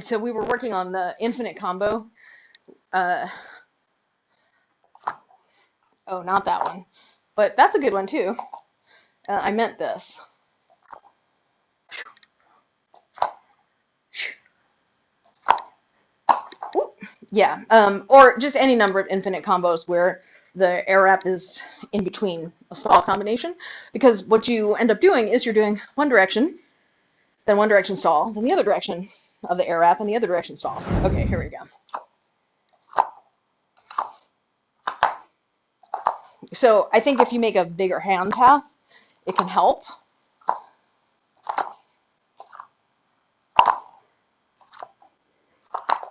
so we were working on the infinite combo. Oh, not that one, but that's a good one too. I meant this. Yeah, or just any number of infinite combos where the Airwrap is in between a stall combination, because what you end up doing is you're doing one direction, then one direction stall, then the other direction of the Airwrap, and the other direction stall. Okay, here we go. So I think if you make a bigger hand path, it can help.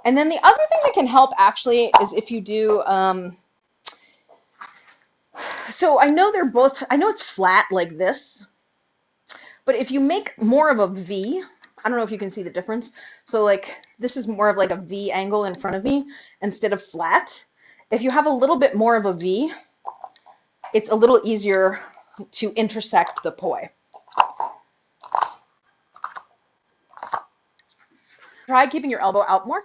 And then the other thing that can help actually is if you do, so I know they're both, I know it's flat like this, but if you make more of a V, I don't know if you can see the difference. So like this is more of like a V angle in front of me instead of flat. If you have a little bit more of a V, it's a little easier to intersect the poi. Try keeping your elbow out more.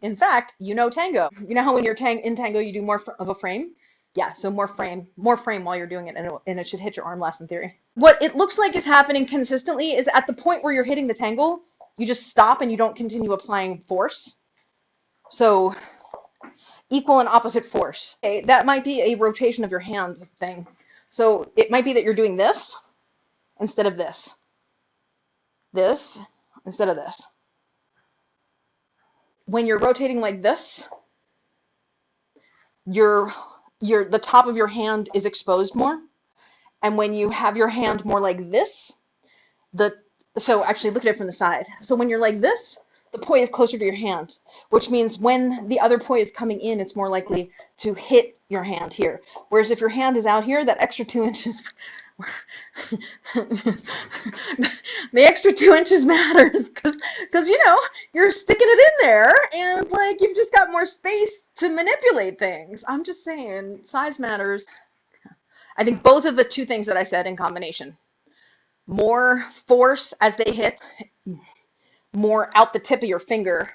In fact, you know tango. You know how when you're in tango you do more of a frame? Yeah, so more frame while you're doing it, and it should hit your arm less in theory. What it looks like is happening consistently is at the point where you're hitting the tangle, you just stop and you don't continue applying force. So equal and opposite force. Okay, that might be a rotation of your hand thing. So it might be that you're doing this instead of this. This instead of this. When you're rotating like this, the top of your hand is exposed more. And when you have your hand more like this, so actually look at it from the side. So when you're like this, the poi is closer to your hand, which means when the other poi is coming in, it's more likely to hit your hand here. Whereas if your hand is out here, that extra 2 inches, the extra 2 inches matters because you know, you're sticking it in there and like you've just got more space to manipulate things. I'm just saying, size matters. I think both of the two things that I said in combination. More force as they hit, more out the tip of your finger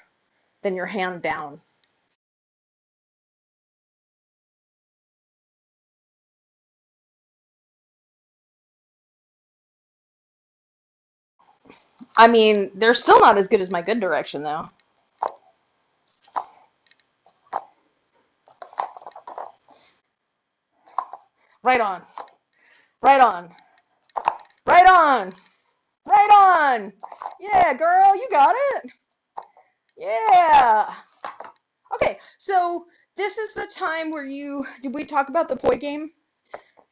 than your hand down. I mean, they're still not as good as my good direction, though. Right on. Right on. Right on. Right on. Yeah, girl, you got it. Yeah. Okay, so this is the time where did we talk about the poi game?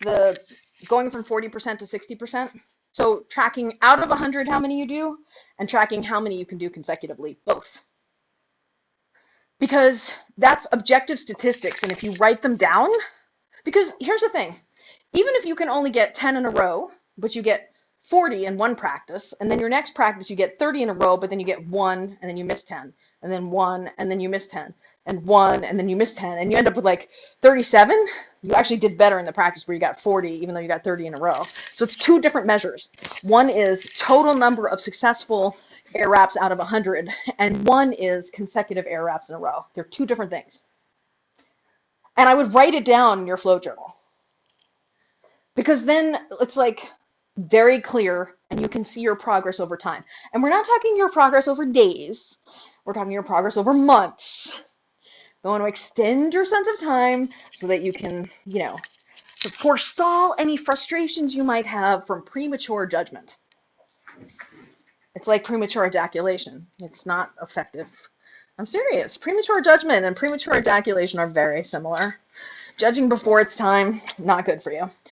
The going from 40% to 60%? So tracking out of 100 how many you do, and tracking how many you can do consecutively, both. Because that's objective statistics, and if you write them down, because here's the thing, even if you can only get 10 in a row, but you get 40 in one practice, and then your next practice you get 30 in a row, but then you get 1, and then you miss 10, and then 1, and then you miss 10, and 1, and then you miss 10, and you end up with like 37, you actually did better in the practice where you got 40, even though you got 30 in a row. So it's two different measures. One is total number of successful Airwraps out of 100, and one is consecutive Airwraps in a row. They're two different things. And I would write it down in your flow journal. Because then it's like very clear and you can see your progress over time. And we're not talking your progress over days. We're talking your progress over months. We want to extend your sense of time so that you can, you know, forestall any frustrations you might have from premature judgment. It's like premature ejaculation. It's not effective. I'm serious. Premature judgment and premature ejaculation are very similar. Judging before it's time, not good for you.